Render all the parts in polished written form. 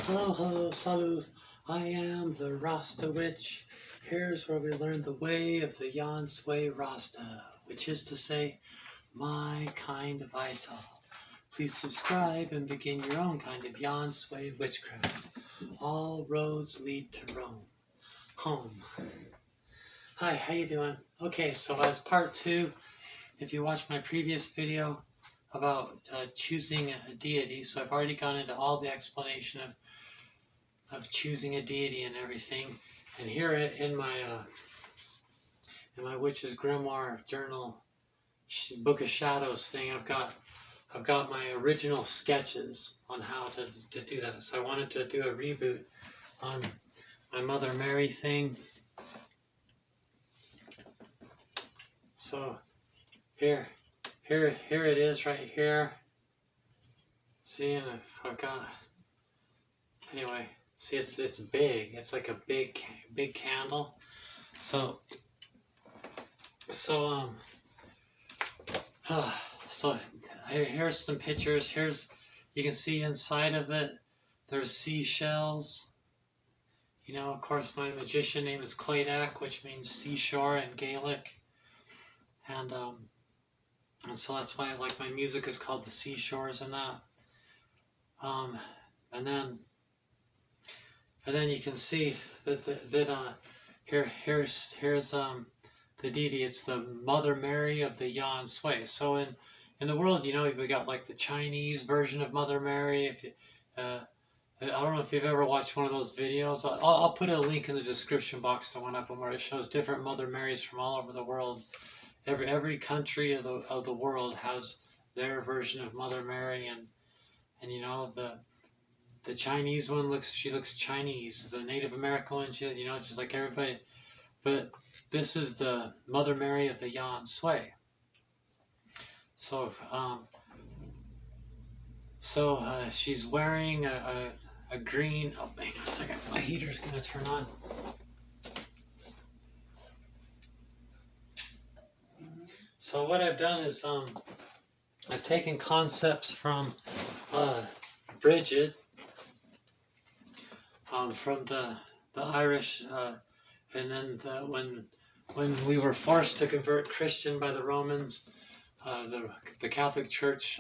Hello, hello, salut. I am the Rasta Witch. Here's where we learn the way of the Yan Sui Rasta, which is to say, my kind of Ital. Please subscribe and begin your own kind of Yan Sui witchcraft. All roads lead to Rome. Home. Hi, how you doing? Okay, so as part 2, if you watched my previous video about choosing a deity, so I've already gone into all the explanation of choosing a deity and everything. And here in my witch's grimoire journal, book of shadows thing, I've got my original sketches on how to do that. So I wanted to do a reboot on my Mother Mary thing. So here it is right here. See, and I've got, anyway. See, it's big. It's like a big candle. So here's some pictures. You can see inside of it. There's seashells. You know, of course, my magician name is Claidak, which means seashore in Gaelic, and so that's why like my music is called the Seashores and that. And then you can see that here's the deity. It's the Mother Mary of the Yan Sui. So in the world, you know, we got like the Chinese version of Mother Mary. If you, I don't know if you've ever watched one of those videos. I'll put a link in the description box to one of them where it shows different Mother Marys from all over the world. Every country of the world has their version of Mother Mary, and you know the Chinese one looks Chinese. The Native American one, you know, just like everybody. But this is the Mother Mary of the Yan Sui. So, she's wearing a green. Oh, hang on a second. My heater's gonna turn on. So what I've done is I've taken concepts from Bridget. From the Irish, and then when we were forced to convert Christian by the Romans, the Catholic Church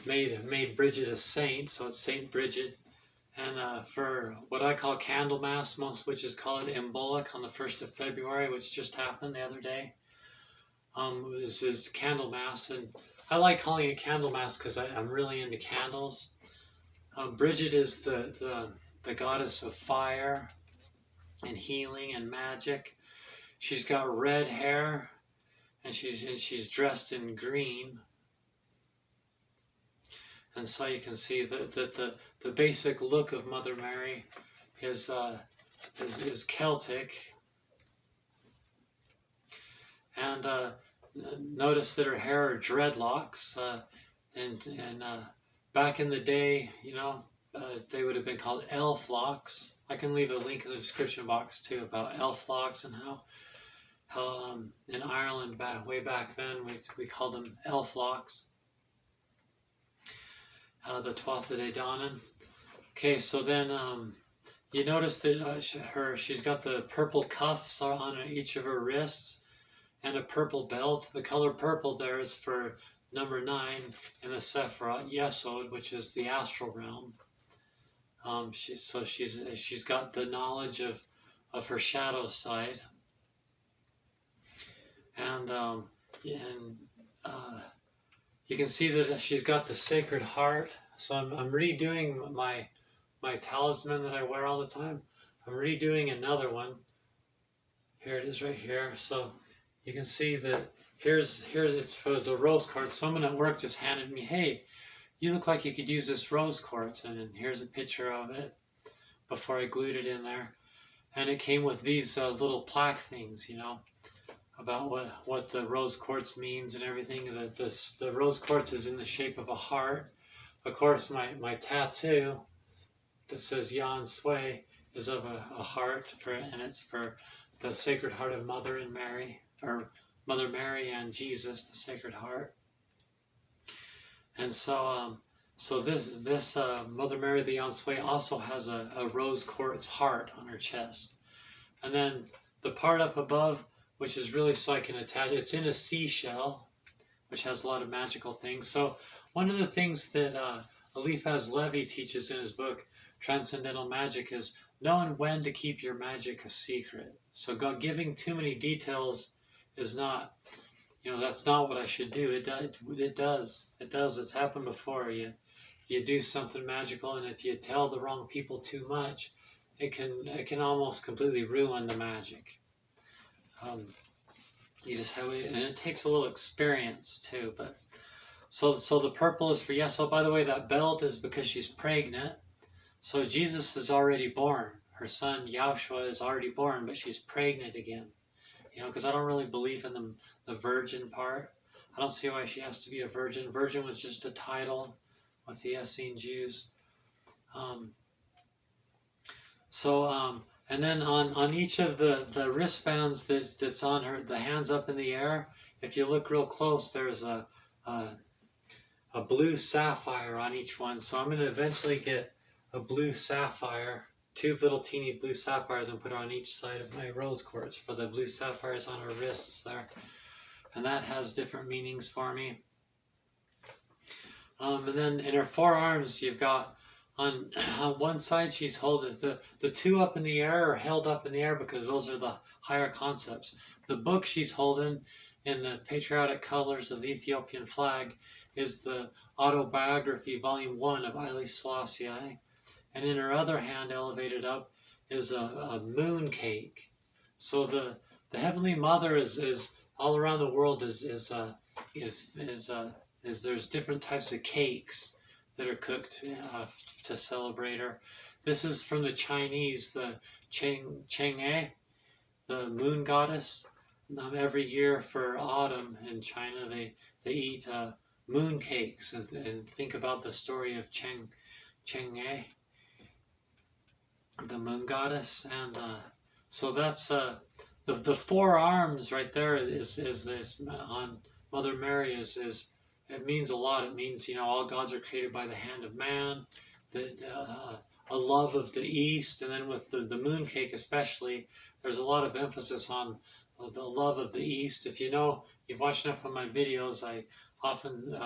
made Bridget a saint, so it's Saint Bridget. And for what I call Candlemas, most witches call it Embolic on the 1st of February, which just happened the other day. This is Candlemas, and I like calling it Candlemas because I'm really into candles. Bridget is the goddess of fire and healing and magic. She's got red hair, and she's dressed in green. And so you can see that the basic look of Mother Mary is Celtic. And notice that her hair are dreadlocks, and back in the day, you know, they would have been called elf locks. I can leave a link in the description box too about elf locks and how in Ireland way back then we called them elf locks. The Tuatha De Danann. Okay, so then you notice that she's got the purple cuffs on each of her wrists and a purple belt. The color purple there is for number 9 in the Sephiroth, Yesod, which is the astral realm. She's got the knowledge of her shadow side, and you can see that she's got the Sacred Heart. So I'm redoing my talisman that I wear all the time. I'm redoing another one. Here it is right here. So you can see that. Here it was a rose quartz. Someone at work just handed me, hey, you look like you could use this rose quartz, and here's a picture of it before I glued it in there. And it came with these little plaque things, you know, about what the rose quartz means and everything. The rose quartz is in the shape of a heart. Of course, my tattoo that says Yan Sui is of a heart, and it's for the Sacred Heart of Mother and Mary, or Mother Mary and Jesus, the Sacred Heart. And so So this Mother Mary the Ansui also has a rose quartz heart on her chest. And then the part up above, which is really so I can attach, it's in a seashell, which has a lot of magical things. So one of the things that Eliphaz Levi teaches in his book, Transcendental Magic, is knowing when to keep your magic a secret. So giving too many details is not, that's not what I should do. It does. It's happened before. You do something magical, and if you tell the wrong people too much, it can almost completely ruin the magic. You just have it, and it takes a little experience too. But so the purple is for yes. Oh, by the way, that belt is because she's pregnant. So Jesus is already born. Her son Yahshua is already born, but she's pregnant again. Because I don't really believe in the virgin part. I don't see why she has to be a virgin. Virgin was just a title with the Essene Jews. And then on each of the wristbands that's on her, the hands up in the air, if you look real close, there's a blue sapphire on each one. So I'm going to eventually get a blue sapphire, 2 little teeny blue sapphires, and put on each side of my rose quartz for the blue sapphires on her wrists there. And that has different meanings for me. And then in her forearms, you've got on one side she's holding the 2 up in the air are held up in the air because those are the higher concepts. The book she's holding in the patriotic colors of the Ethiopian flag is the autobiography, volume 1 of Haile Selassie. And in her other hand, elevated up, is a moon cake. So the Heavenly Mother is all around the world. There's different types of cakes that are cooked to celebrate her. This is from the Chinese, the Chang'e, the moon goddess. Every year for autumn in China, they eat moon cakes and think about the story of Chang'e, the moon goddess. And so that's the 4 arms right there is on Mother Mary is it means a lot. It means all gods are created by the hand of man, a love of the East, and then with the moon cake especially, there's a lot of emphasis on the love of the East. If you've watched enough of my videos, I often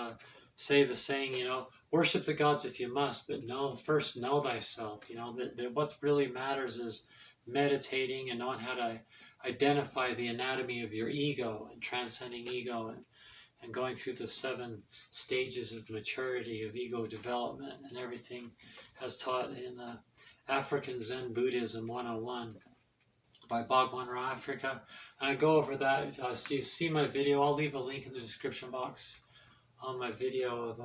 say the saying, worship the gods if you must, but first know thyself. That what really matters is meditating and knowing how to identify the anatomy of your ego and transcending ego and going through the 7 stages of maturity of ego development and everything as taught in African Zen Buddhism 101 by Bhagwan Ra Africa. And I go over that. So you see my video. I'll leave a link in the description box on my video of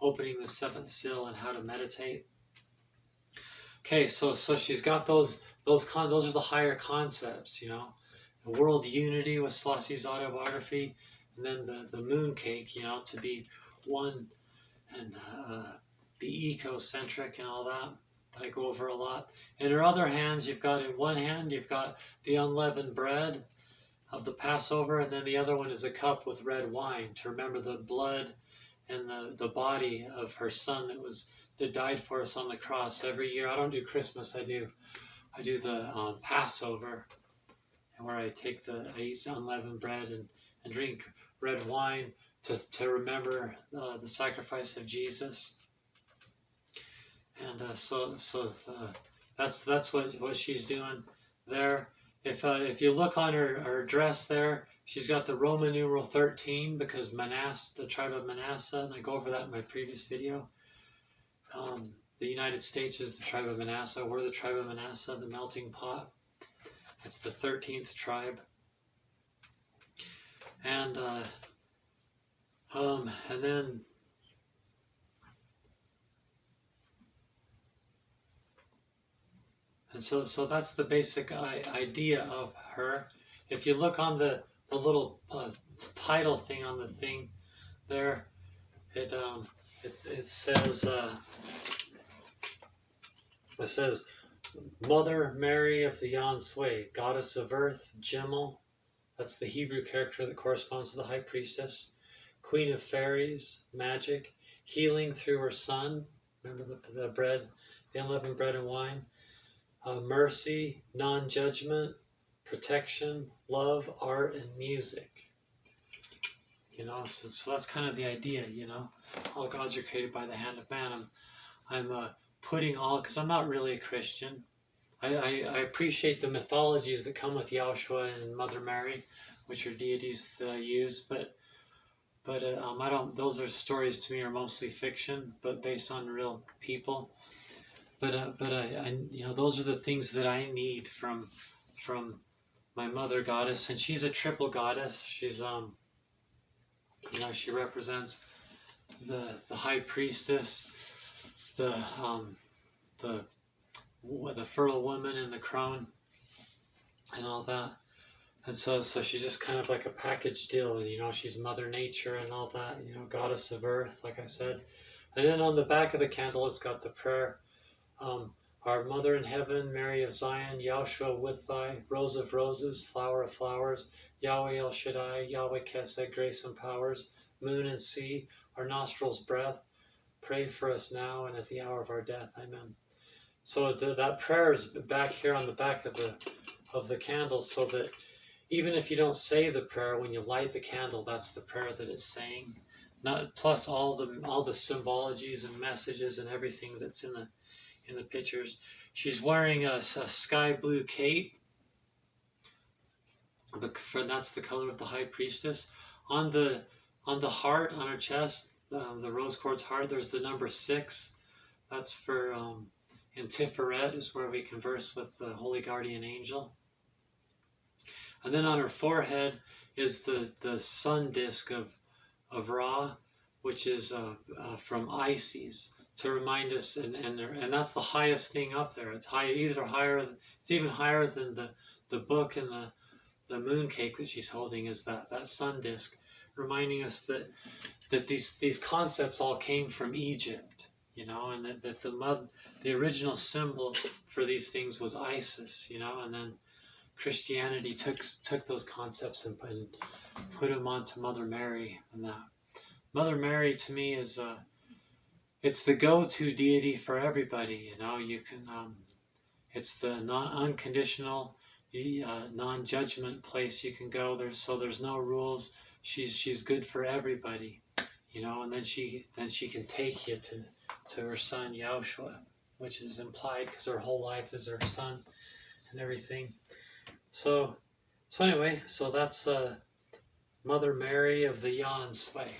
opening the 7th seal and how to meditate. Okay, so she's got those are the higher concepts, the world unity with Selassie's autobiography, and then the moon cake, to be one and be ecocentric and all that I go over a lot. In her other hands, in one hand, you've got the unleavened bread of the Passover, and then the other one is a cup with red wine to remember the blood and the body of her son that died for us on the cross. Every year, I don't do Christmas, I do the Passover, and where I eat unleavened bread and drink red wine to remember the sacrifice of Jesus. And that's what she's doing there. If you look on her dress there, she's got the Roman numeral 13 because the tribe of Manasseh, and I go over that in my previous video. The United States is the tribe of Manasseh. We're the tribe of Manasseh, the melting pot. It's the 13th tribe. And then so that's the basic idea of her. If you look on the little title thing on the thing there, it says Mother Mary of the Yan Sui, Goddess of Earth, Gemmel. That's the Hebrew character that corresponds to the High Priestess. Queen of Fairies, Magic, healing through her son. Remember the bread, the unleavened bread and wine. Mercy, non-judgment, protection, love, art, and music. So that's kind of the idea. All gods are created by the hand of man. I'm putting all, because I'm not really a Christian. I appreciate the mythologies that come with Yahshua and Mother Mary, which are deities that I use, but I don't. Those are stories to me are mostly fiction, but based on real people. But those are the things that I need from my mother goddess, and she's a triple goddess. She's she represents the high priestess, the fertile woman and the crone, and all that. And so she's just kind of like a package deal. She's Mother Nature and all that. Goddess of Earth, like I said. And then on the back of the candle, it's got the prayer. Our Mother in Heaven, Mary of Zion, Yahshua with thy, Rose of Roses, Flower of Flowers, Yahweh El Shaddai, Yahweh Kesed, Grace and Powers, Moon and Sea, our nostrils' breath, pray for us now and at the hour of our death. Amen. So that prayer is back here on the back of the candle, so that even if you don't say the prayer, when you light the candle, that's the prayer that it's saying. Not plus all the symbologies and messages and everything that's in the pictures. She's wearing a sky blue cape, that's the color of the high priestess. On the heart, on her chest, the rose quartz heart, there's the number 6. That's for in Tiferet is where we converse with the holy guardian angel. And then on her forehead is the sun disk of Ra, which is from Isis, to remind us, and that's the highest thing up there. It's it's even higher than the book and the moon cake that she's holding, is that sun disk, reminding us that these concepts all came from Egypt, and that the original symbol for these things was Isis, and then Christianity took those concepts and put them onto Mother Mary, and that Mother Mary to me is it's the go-to deity for everybody. You can it's the unconditional, non-judgment place you can go. There's no rules. She's good for everybody, and then she can take you to her son Yahushua, which is implied because her whole life is her son and everything. So anyway, so that's Mother Mary of the Yan Sway.